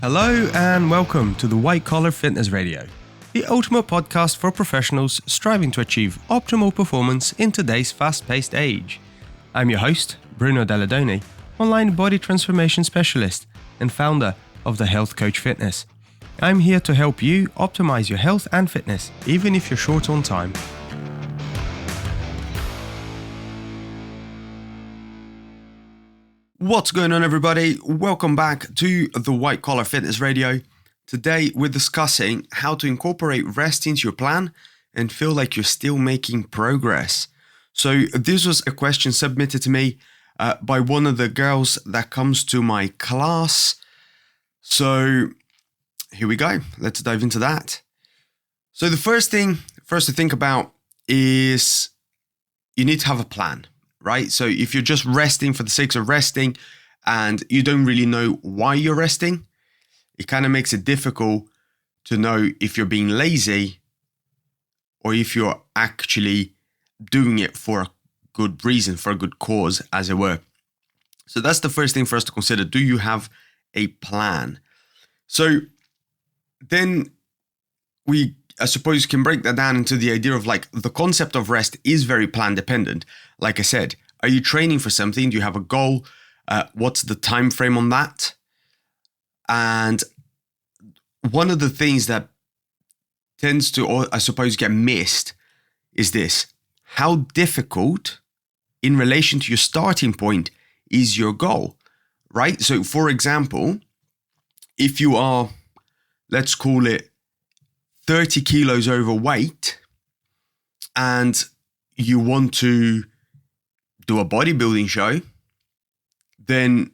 Hello and welcome to the White Collar Fitness Radio, the ultimate podcast for professionals striving to achieve optimal performance in today's fast-paced age. I'm your host, Bruno Dalladoni, online body transformation specialist and founder of the Health Coach Fitness. I'm here to help you optimize your health and fitness, even if you're short on time. What's going on, everybody? Welcome back to the White Collar Fitness Radio. Today, we're discussing how to incorporate rest into your plan and feel like you're still making progress. So this was a question submitted to me by one of the girls that comes to my class. So here we go. Let's dive into that. So the first thing to think about is you need to have a plan. Right? So if you're just resting for the sake of resting and you don't really know why you're resting, it kind of makes it difficult to know if you're being lazy or if you're actually doing it for a good reason, for a good cause, as it were. So that's the first thing for us to consider. Do you have a plan? So then I suppose, can break that down into the idea of like the concept of rest is very plan dependent. Like I said, are you training for something? Do you have a goal? What's the time frame on that? And one of the things that tends to, or I suppose, get missed is this: how difficult in relation to your starting point is your goal, right? So for example, if you are, let's call it 30 kilos overweight and you want to do a bodybuilding show, then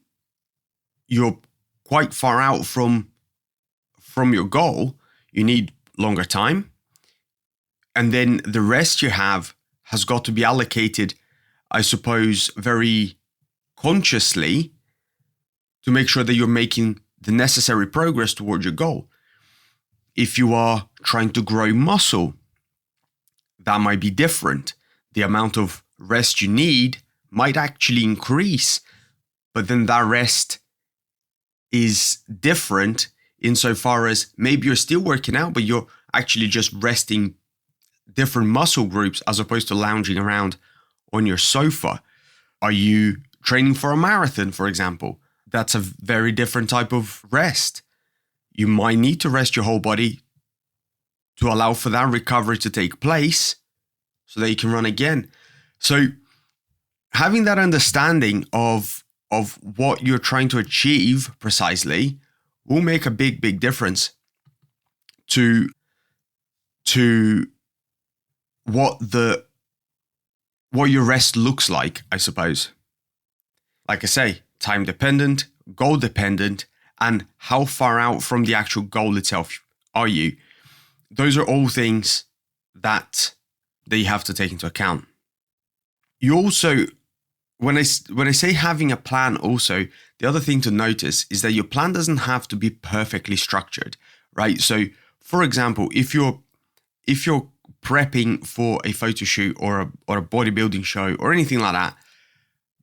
you're quite far out from your goal. You need longer time. And then the rest you have has got to be allocated, I suppose, very consciously to make sure that you're making the necessary progress towards your goal. If you are trying to grow muscle, that might be different. The amount of rest you need might actually increase, but then that rest is different insofar as maybe you're still working out, but you're actually just resting different muscle groups as opposed to lounging around on your sofa. Are you training for a marathon, for example? That's a very different type of rest. You might need to rest your whole body to allow for that recovery to take place so that you can run again. So having that understanding of what you're trying to achieve precisely will make a big difference to what your rest looks like, I suppose. Like I say, time dependent, goal dependent, and how far out from the actual goal itself are you? Those are all things that you have to take into account. You also, when I say having a plan also, the other thing to notice is that your plan doesn't have to be perfectly structured, right? So, for example, if you're prepping for a photo shoot or a bodybuilding show or anything like that,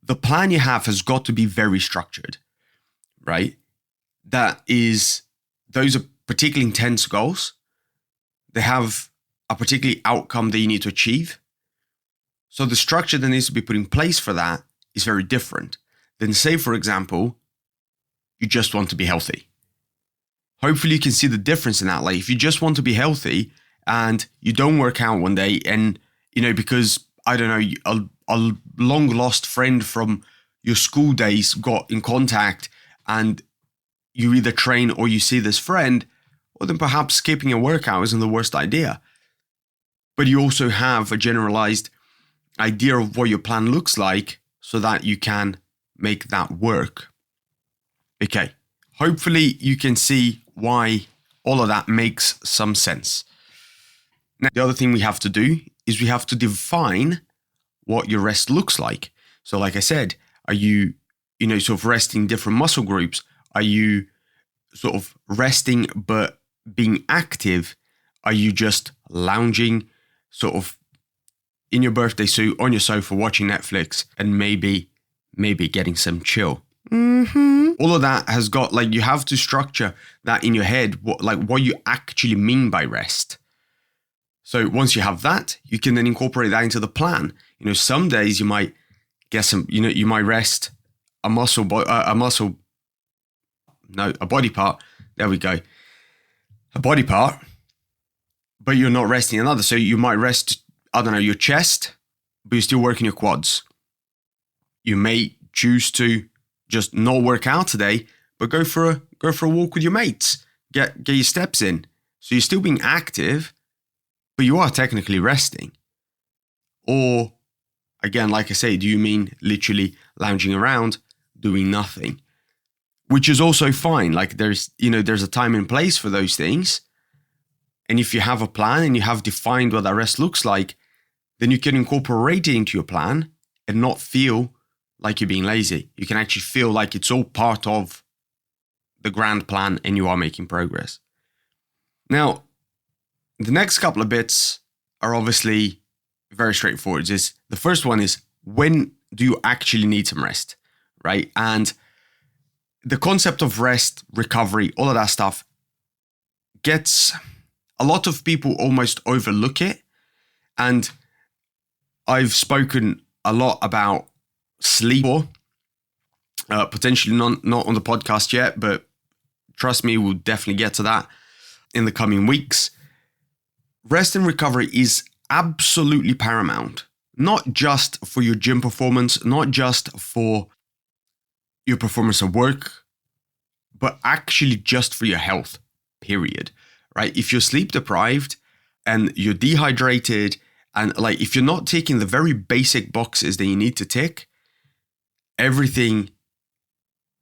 the plan you have has got to be very structured, right? Those are particularly intense goals. They have a particular outcome that you need to achieve. So the structure that needs to be put in place for that is very different than, say, for example, you just want to be healthy. Hopefully you can see the difference in that. Like if you just want to be healthy and you don't work out one day and, because, I don't know, a long lost friend from your school days got in contact and you either train or you see this friend, well, then perhaps skipping a workout isn't the worst idea. But you also have a generalized idea of what your plan looks like so that you can make that work. Okay, hopefully you can see why all of that makes some sense. Now, the other thing we have to do is we have to define what your rest looks like. So like I said, are you, sort of resting different muscle groups? Are you sort of resting but being active? Are you just lounging sort of in your birthday suit on your sofa watching Netflix and maybe getting some chill? All of that has got, like, you have to structure that in your head, what you actually mean by rest. So once you have that, you can then incorporate that into the plan. Some days you might get you might rest a body part. There we go. A body part, but you're not resting another. So you might rest, I don't know, your chest, but you're still working your quads. You may choose to just not work out today, but go for a walk with your mates. Get your steps in. So you're still being active, but you are technically resting. Or, again, like I say, do you mean literally lounging around, doing nothing? Which is also fine. Like, there's a time and place for those things. And if you have a plan and you have defined what that rest looks like, then you can incorporate it into your plan and not feel like you're being lazy. You can actually feel like it's all part of the grand plan and you are making progress. Now, the next couple of bits are obviously very straightforward. The first one is, when do you actually need some rest, right? And the concept of rest, recovery, all of that stuff gets, a lot of people almost overlook it. And I've spoken a lot about sleep, potentially not on the podcast yet, but trust me, we'll definitely get to that in the coming weeks. Rest and recovery is absolutely paramount, not just for your gym performance, not just for your performance at work, but actually just for your health, period, right? If you're sleep deprived and you're dehydrated, and like, if you're not ticking the very basic boxes that you need to tick, everything,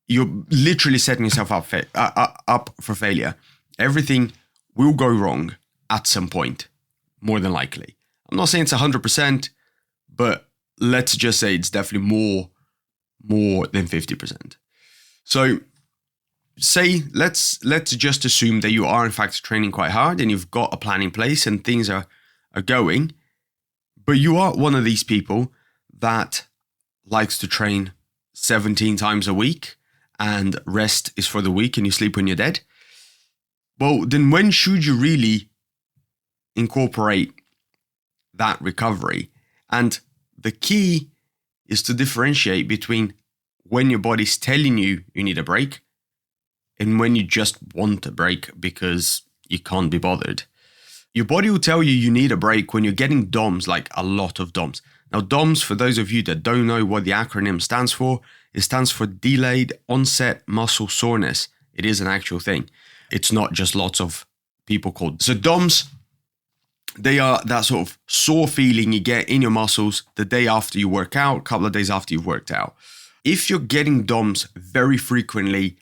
you're literally setting yourself up for failure. Everything will go wrong at some point, more than likely. I'm not saying it's 100%, but let's just say it's definitely more than 50%. So let's just assume that you are in fact training quite hard and you've got a plan in place and things are going, but you are one of these people that likes to train 17 times a week and rest is for the week and you sleep when you're dead. Well, then when should you really incorporate that recovery? And the key is to differentiate between when your body's telling you need a break and when you just want a break because you can't be bothered. Your body will tell you need a break when you're getting DOMS, like a lot of DOMS. Now, DOMS, for those of you that don't know what the acronym stands for, it stands for Delayed Onset Muscle Soreness. It is an actual thing. It's not just lots of people called. So DOMS, they are that sort of sore feeling you get in your muscles the day after you work out, a couple of days after you've worked out. If you're getting DOMS very frequently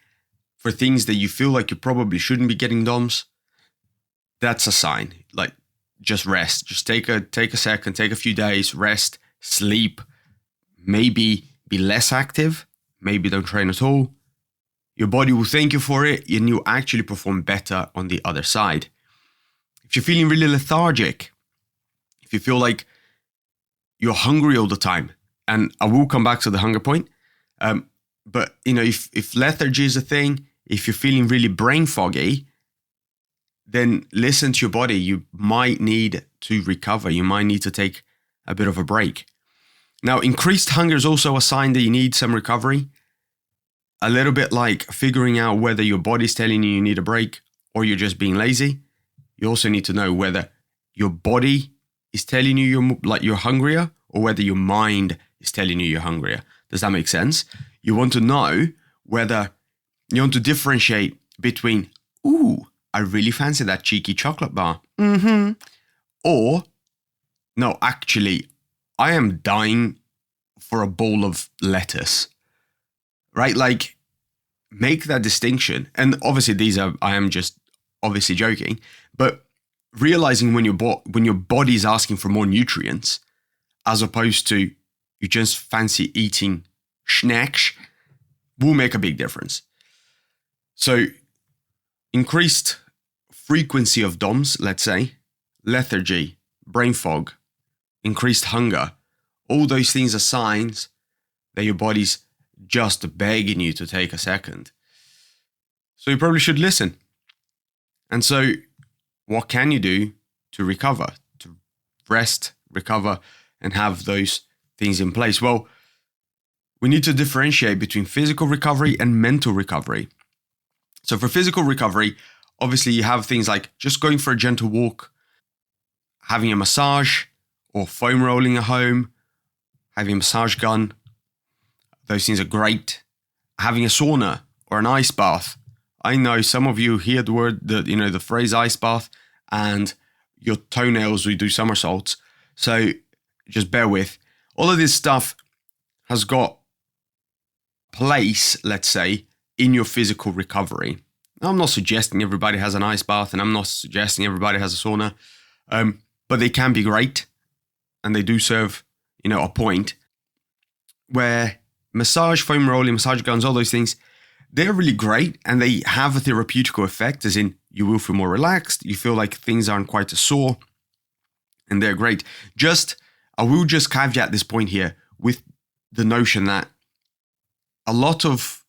for things that you feel like you probably shouldn't be getting DOMS, that's a sign. Like, just rest. Just take a second, take a few days, rest, sleep, maybe be less active, maybe don't train at all. Your body will thank you for it and you'll actually perform better on the other side. If you're feeling really lethargic, if you feel like you're hungry all the time, and I will come back to the hunger point, but if lethargy is a thing, if you're feeling really brain foggy, then listen to your body. You might need to recover. You might need to take a bit of a break. Now, increased hunger is also a sign that you need some recovery. A little bit like figuring out whether your body's telling you need a break or you're just being lazy. You also need to know whether your body is telling you you're hungrier or whether your mind is telling you you're hungrier. Does that make sense? You want to know whether you want to differentiate between, ooh, I really fancy that cheeky chocolate bar. Or, no, actually, I am dying for a bowl of lettuce. Right? Like, make that distinction. And obviously I am just obviously joking, but realizing when your body is asking for more nutrients, as opposed to you just fancy eating snacks, will make a big difference. So increased frequency of DOMS, let's say, lethargy, brain fog, increased hunger, all those things are signs that your body's just begging you to take a second. So you probably should listen. And so what can you do to recover, to rest, recover, and have those things in place? Well, we need to differentiate between physical recovery and mental recovery. So for physical recovery, obviously you have things like just going for a gentle walk, having a massage or foam rolling at home, having a massage gun. Those things are great. Having a sauna or an ice bath. I know some of you hear the phrase ice bath and your toenails will do somersaults. So just bear with. All of this stuff has got place, let's say, in your physical recovery. Now, I'm not suggesting everybody has an ice bath and I'm not suggesting everybody has a sauna, but they can be great and they do serve, a point where massage, foam rolling, massage guns, all those things, they're really great and they have a therapeutical effect, as in you will feel more relaxed, you feel like things aren't quite as sore, and they're great. I will just caveat this point here with the notion that a lot of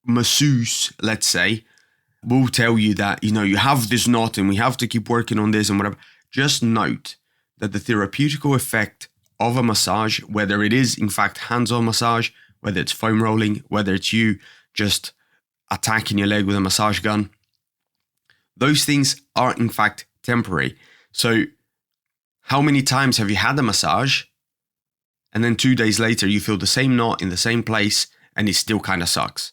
masseuses, let's say, will tell you that, you have this knot and we have to keep working on this and whatever. Just note that the therapeutical effect of a massage, whether it is in fact hands-on massage, whether it's foam rolling, whether it's you just attacking your leg with a massage gun, those things are in fact temporary. So how many times have you had a massage and then 2 days later you feel the same knot in the same place and it still kind of sucks,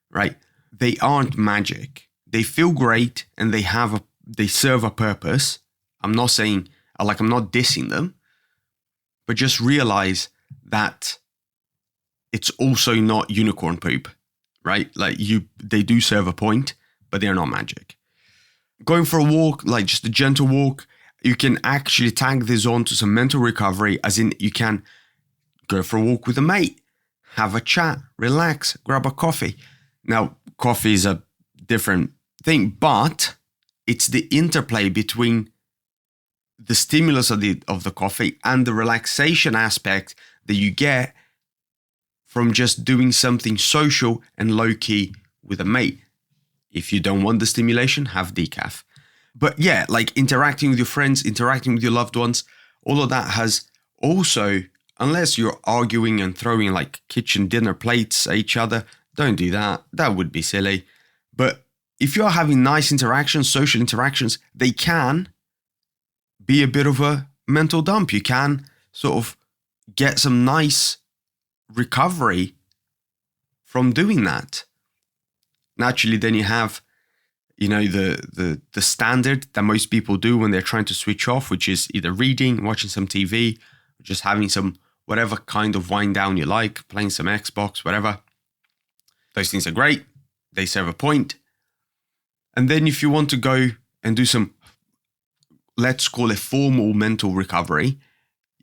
right? They aren't magic. They feel great and they serve a purpose. I'm not dissing them, but just realize that it's also not unicorn poop, right? They do serve a point, but they're not magic. Going for a walk, like just a gentle walk, you can actually tag this on to some mental recovery, as in you can go for a walk with a mate, have a chat, relax, grab a coffee. Now, coffee is a different thing, but it's the interplay between the stimulus of the coffee and the relaxation aspect that you get from just doing something social and low-key with a mate. If you don't want the stimulation, have decaf. But yeah, like interacting with your friends, interacting with your loved ones, all of that has also, unless you're arguing and throwing like kitchen dinner plates at each other, don't do that. That would be silly. But if you're having nice interactions, social interactions, they can be a bit of a mental dump. You can sort of get some nice recovery from doing that. Naturally, then you have, the standard that most people do when they're trying to switch off, which is either reading, watching some TV, or just having some whatever kind of wind down you like, playing some Xbox, whatever. Those things are great. They serve a point. And then if you want to go and do some, let's call it formal mental recovery,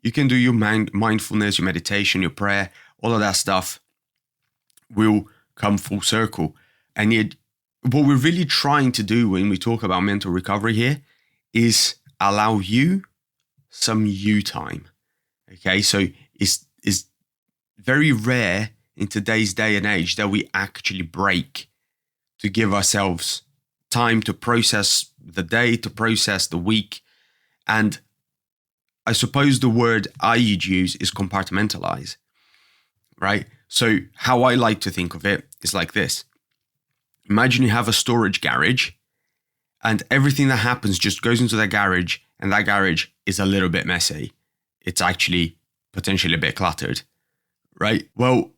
you can do your mindfulness, your meditation, your prayer, all of that stuff will come full circle. And yet, what we're really trying to do when we talk about mental recovery here is allow you some you time. Okay, so it's very rare in today's day and age that we actually break to give ourselves time to process the day, to process the week. And I suppose the word I'd use is compartmentalize, right? So how I like to think of it is like this. Imagine you have a storage garage and everything that happens just goes into that garage, and that garage is a little bit messy. It's actually potentially a bit cluttered, right? Well,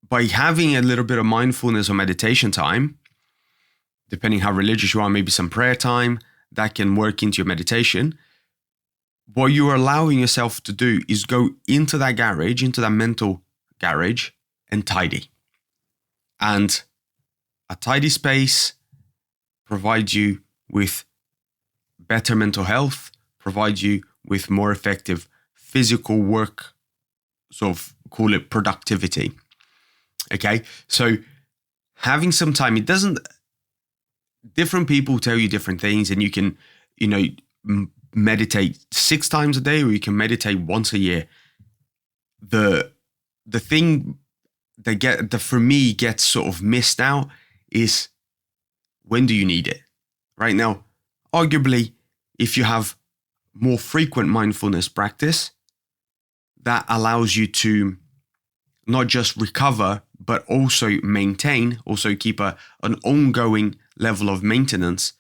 by having a little bit of mindfulness or meditation time, depending how religious you are, maybe some prayer time that can work into your meditation, what you're allowing yourself to do is go into that garage, into that mental garage, and tidy. And a tidy space provides you with better mental health, provides you with more effective physical work, sort of call it productivity. Okay, so having some time, different people tell you different things, and you can, meditate 6 times a day, or you can meditate once a year. The thing that for me gets sort of missed out is, when do you need it? Right now, arguably, if you have more frequent mindfulness practice, that allows you to not just recover, but also maintain, also keep an ongoing level of maintenance.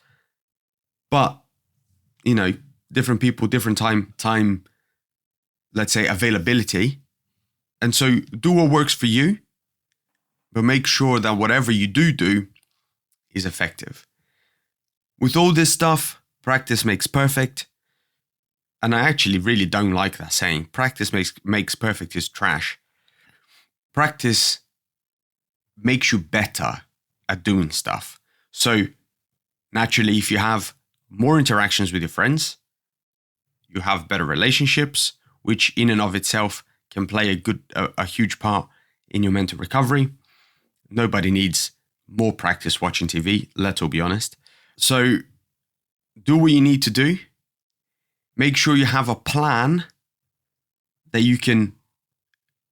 But, different people, different time, let's say, availability. And so do what works for you, but make sure that whatever you do is effective. With all this stuff, practice makes perfect. And I actually really don't like that saying. Practice makes perfect is trash. Practice makes you better at doing stuff. So naturally, if you have more interactions with your friends, you have better relationships, which in and of itself can play a huge part in your mental recovery. Nobody needs more practice watching TV, let's all be honest. So do what you need to do. Make sure you have a plan that you can,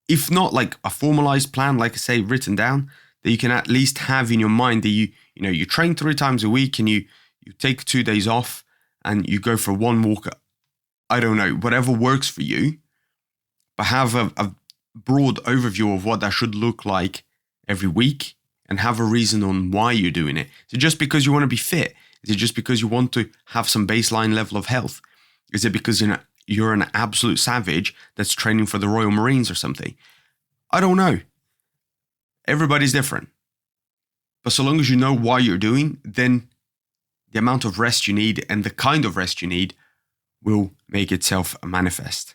if not like a formalized plan, like I say, written down, that you can at least have in your mind that you train 3 times a week and you take 2 days off and you go for one walk. I don't know, whatever works for you, but have a broad overview of what that should look like every week and have a reason on why you're doing it. Is it just because you want to be fit? Is it just because you want to have some baseline level of health? Is it because you're an absolute savage that's training for the Royal Marines or something? I don't know. Everybody's different. But so long as you know why you're doing, then the amount of rest you need and the kind of rest you need will make itself manifest.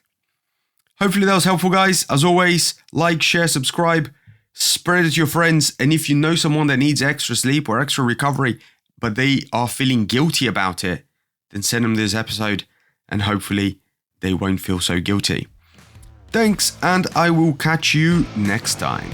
Hopefully that was helpful, guys. As always, like, share, subscribe, spread it to your friends. And if you know someone that needs extra sleep or extra recovery, but they are feeling guilty about it, then send them this episode and hopefully they won't feel so guilty. Thanks, and I will catch you next time.